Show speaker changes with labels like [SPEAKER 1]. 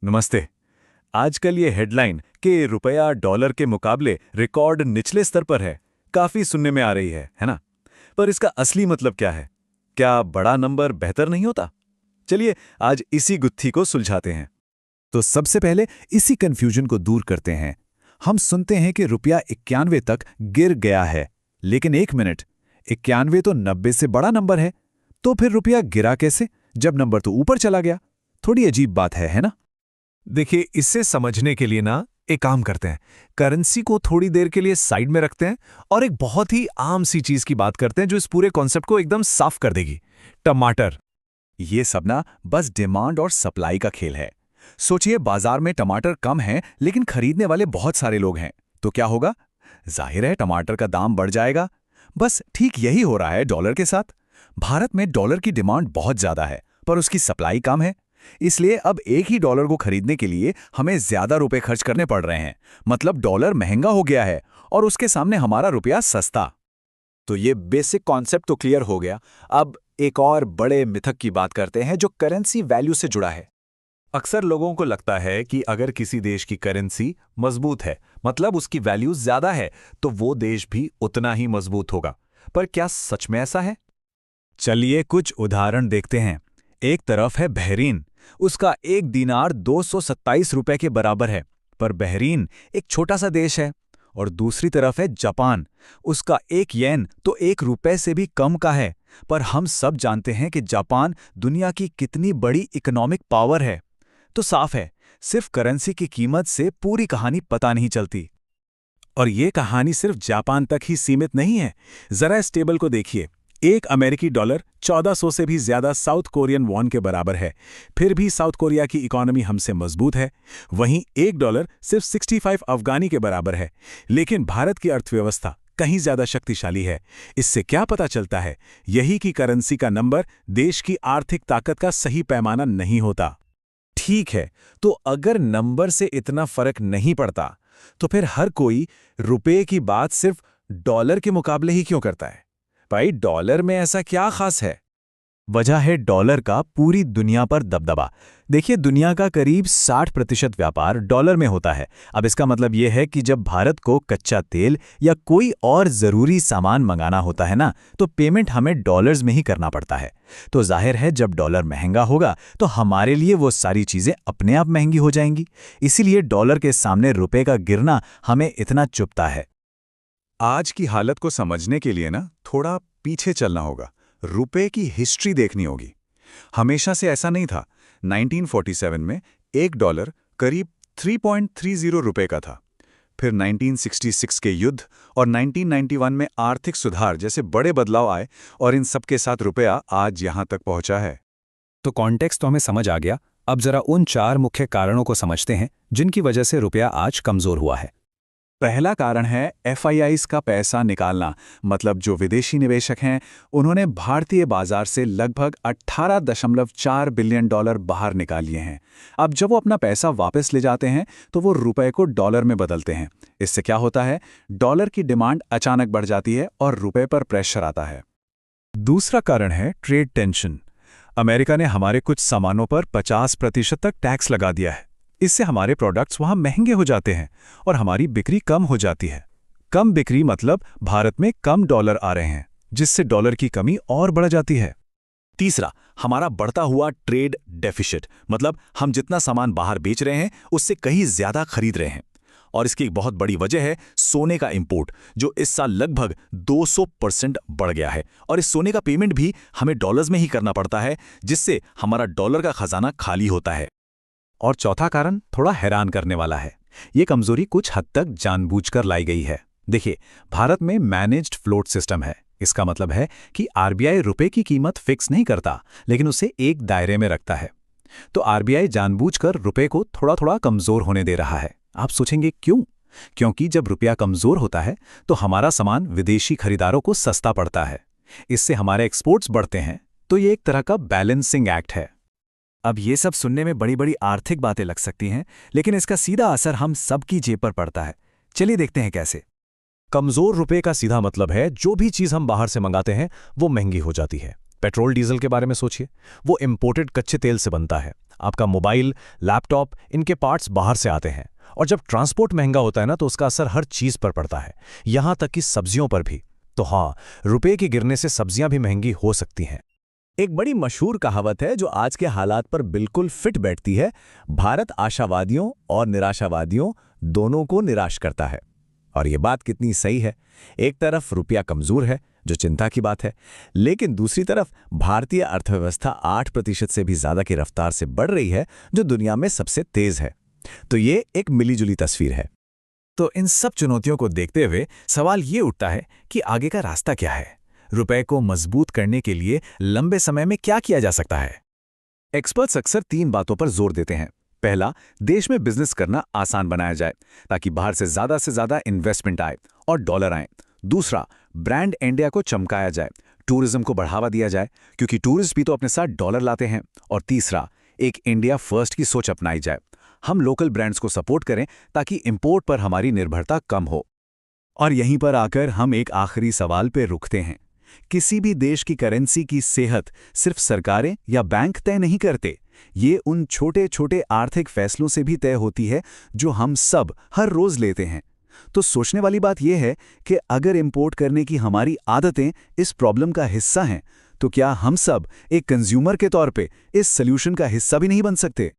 [SPEAKER 1] नमस्ते। आजकल ये हेडलाइन कि रुपया डॉलर के मुकाबले रिकॉर्ड निचले स्तर पर है, काफी सुनने में आ रही है ना? पर इसका असली मतलब क्या है? क्या बड़ा नंबर बेहतर नहीं होता? चलिए आज इसी गुत्थी को सुलझाते हैं।
[SPEAKER 2] तो सबसे पहले इसी कंफ्यूजन को दूर करते हैं। हम सुनते हैं कि रुपया 91 तक गिर गया है, लेकिन एक मिनट, 91 तो 90 से बड़ा नंबर है। तो फिर रुपया गिरा कैसे जब नंबर तो ऊपर चला गया? थोड़ी अजीब बात है ना?
[SPEAKER 3] देखिए, इससे समझने के लिए ना एक काम करते हैं। करेंसी को थोड़ी देर के लिए साइड में रखते हैं और एक बहुत ही आम सी चीज की बात करते हैं जो इस पूरे कॉन्सेप्ट को एकदम साफ कर देगी। टमाटर।
[SPEAKER 2] ये सब ना बस डिमांड और सप्लाई का खेल है। सोचिए, बाजार में टमाटर कम है लेकिन खरीदने वाले बहुत सारे लोग हैं, तो क्या होगा? जाहिर है टमाटर का दाम बढ़ जाएगा। बस ठीक यही हो रहा है डॉलर के साथ। भारत में डॉलर की डिमांड बहुत ज्यादा है पर उसकी सप्लाई कम है। इसलिए अब एक ही डॉलर को खरीदने के लिए हमें ज्यादा रुपए खर्च करने पड़ रहे हैं। मतलब डॉलर महंगा हो गया है और उसके सामने हमारा रुपया सस्ता।
[SPEAKER 1] तो ये बेसिक कॉन्सेप्ट तो क्लियर हो गया। अब एक और बड़े मिथक की बात करते हैं जो करेंसी वैल्यू से जुड़ा है।
[SPEAKER 3] अक्सर लोगों को लगता है कि अगर किसी देश की करेंसी मजबूत है, मतलब उसकी वैल्यू ज्यादा है, तो वो देश भी उतना ही मजबूत होगा। पर क्या सच में ऐसा है?
[SPEAKER 2] चलिए कुछ उदाहरण देखते हैं। एक तरफ है बहरीन, उसका एक दीनार 227 रुपए के बराबर है, पर बहरीन एक छोटा सा देश है। और दूसरी तरफ है जापान, उसका एक येन तो 1 रुपए से भी कम का है, पर हम सब जानते हैं कि जापान दुनिया की कितनी बड़ी इकोनॉमिक पावर है। तो साफ है, सिर्फ करेंसी की कीमत से पूरी कहानी पता नहीं चलती। और ये कहानी सिर्फ जापान तक ही सीमित नहीं है। जरा इस टेबल को देखिए। एक अमेरिकी डॉलर 1400 से भी ज्यादा साउथ कोरियन वॉन के बराबर है। फिर भी साउथ कोरिया की इकोनॉमी हमसे मजबूत है। वहीं $1 सिर्फ 65 अफगानी के बराबर है। लेकिन भारत की अर्थव्यवस्था कहीं ज्यादा शक्तिशाली है। इससे क्या पता चलता है? यही कि करेंसी का नंबर देश की आर्थिक ताकत का सही पैमाना नहीं होता।
[SPEAKER 1] ठीक है, तो अगर नंबर से इतना फर्क नहीं पड़ता, तो फिर हर कोई रुपए की बात सिर्फ डॉलर के मुकाबले ही क्यों करता है? भाई, डॉलर में ऐसा क्या खास है?
[SPEAKER 2] वजह है डॉलर का पूरी दुनिया पर दबदबा। देखिए, दुनिया का करीब 60% व्यापार डॉलर में होता है। अब इसका मतलब यह है कि जब भारत को कच्चा तेल या कोई और ज़रूरी सामान मंगाना होता है ना, तो पेमेंट हमें डॉलर्स में ही करना पड़ता है। तो जाहिर है जब डॉलर महंगा होगा तो हमारे लिए वो सारी चीज़ें अपने आप महंगी हो जाएंगी। इसीलिए डॉलर के सामने रुपए का गिरना हमें इतना चुभता है।
[SPEAKER 1] आज की हालत को समझने के लिए ना थोड़ा पीछे चलना होगा। रुपए की हिस्ट्री देखनी होगी। हमेशा से ऐसा नहीं था। 1947 में $1 करीब 3.30 रुपए का था। फिर 1966 के युद्ध और 1991 में आर्थिक सुधार जैसे बड़े बदलाव आए और इन सब के साथ रुपया आज यहां तक पहुंचा है।
[SPEAKER 2] तो कॉन्टेक्स्ट तो हमें समझ आ गया। अब जरा उन 4 मुख्य कारणों को समझते हैं जिनकी वजह से रुपया आज कमजोर हुआ है।
[SPEAKER 1] पहला कारण है FIIs का पैसा निकालना। मतलब जो विदेशी निवेशक हैं, उन्होंने भारतीय बाजार से लगभग $18.4 बिलियन बाहर निकाल लिए हैं। अब जब वो अपना पैसा वापस ले जाते हैं तो वो रुपए को डॉलर में बदलते हैं। इससे क्या होता है? डॉलर की डिमांड अचानक बढ़ जाती है और रुपए पर प्रेशर आता है।
[SPEAKER 2] दूसरा कारण है ट्रेड टेंशन। अमेरिका ने हमारे कुछ सामानों पर 50% तक टैक्स लगा दिया है। इससे हमारे प्रोडक्ट्स वहां महंगे हो जाते हैं और हमारी बिक्री कम हो जाती है। कम बिक्री मतलब भारत में कम डॉलर आ रहे हैं, जिससे डॉलर की कमी और बढ़ जाती है।
[SPEAKER 1] तीसरा, हमारा बढ़ता हुआ ट्रेड डेफिसिट। मतलब हम जितना सामान बाहर बेच रहे हैं उससे कहीं ज्यादा खरीद रहे हैं। और इसकी एक बहुत बड़ी वजह है सोने का इंपोर्ट, जो इस साल लगभग 200% बढ़ गया है। और इस सोने का पेमेंट भी हमें डॉलर्स में ही करना पड़ता है, जिससे हमारा डॉलर का खजाना खाली होता है।
[SPEAKER 2] और चौथा कारण थोड़ा हैरान करने वाला है। ये कमजोरी कुछ हद तक जानबूझकर लाई गई है। देखिए, भारत में मैनेज्ड फ्लोट सिस्टम है। इसका मतलब है कि RBI रुपए की कीमत फिक्स नहीं करता, लेकिन उसे एक दायरे में रखता है। तो RBI जानबूझकर रुपए को थोड़ा थोड़ा कमजोर होने दे रहा है। आप सोचेंगे क्यों? क्योंकि जब रुपया कमजोर होता है तो हमारा सामान विदेशी खरीदारों को सस्ता पड़ता है। इससे हमारे एक्सपोर्ट्स बढ़ते हैं। तो ये एक तरह का बैलेंसिंग एक्ट है। अब ये सब सुनने में बड़ी बड़ी आर्थिक बातें लग सकती हैं, लेकिन इसका सीधा असर हम सबकी जेब पर पड़ता है। चलिए देखते हैं कैसे।
[SPEAKER 3] कमजोर रुपए का सीधा मतलब है जो भी चीज हम बाहर से मंगाते हैं वो महंगी हो जाती है। पेट्रोल डीजल के बारे में सोचिए, वो इंपोर्टेड कच्चे तेल से बनता है। आपका मोबाइल, लैपटॉप, इनके पार्ट्स बाहर से आते हैं। और जब ट्रांसपोर्ट महंगा होता है ना, तो उसका असर हर चीज़ पर पड़ता है, यहाँ तक कि सब्जियों पर भी। तो हाँ, रुपए के गिरने से सब्जियां भी महंगी हो सकती हैं।
[SPEAKER 2] एक बड़ी मशहूर कहावत है जो आज के हालात पर बिल्कुल फिट बैठती है। भारत आशावादियों और निराशावादियों दोनों को निराश करता है। और ये बात कितनी सही है। एक तरफ रुपया कमजोर है, जो चिंता की बात है, लेकिन दूसरी तरफ भारतीय अर्थव्यवस्था 8% से भी ज्यादा की रफ्तार से बढ़ रही है, जो दुनिया में सबसे तेज है। तो ये एक मिलीजुली तस्वीर है।
[SPEAKER 3] तो इन सब चुनौतियों को देखते हुए सवाल ये उठता है कि आगे का रास्ता क्या है? रुपए को मजबूत करने के लिए लंबे समय में क्या किया जा सकता है?
[SPEAKER 1] एक्सपर्ट्स अक्सर 3 बातों पर जोर देते हैं। पहला, देश में बिजनेस करना आसान बनाया जाए ताकि बाहर से ज्यादा इन्वेस्टमेंट आए और डॉलर आए। दूसरा, ब्रांड इंडिया को चमकाया जाए, टूरिज्म को बढ़ावा दिया जाए, क्योंकि टूरिस्ट भी तो अपने साथ डॉलर लाते हैं। और तीसरा, एक इंडिया फर्स्ट की सोच अपनाई जाए। हम लोकल ब्रांड्स को सपोर्ट करें ताकि इंपोर्ट पर हमारी निर्भरता कम हो। और यहीं पर आकर हम एक आखिरी सवाल पे रुकते हैं। किसी भी देश की करेंसी की सेहत सिर्फ सरकारें या बैंक तय नहीं करते। ये उन छोटे छोटे आर्थिक फैसलों से भी तय होती है जो हम सब हर रोज लेते हैं। तो सोचने वाली बात यह है कि अगर इंपोर्ट करने की हमारी आदतें इस प्रॉब्लम का हिस्सा हैं, तो क्या हम सब एक कंज्यूमर के तौर पे इस सॉल्यूशन का हिस्सा भी नहीं बन सकते?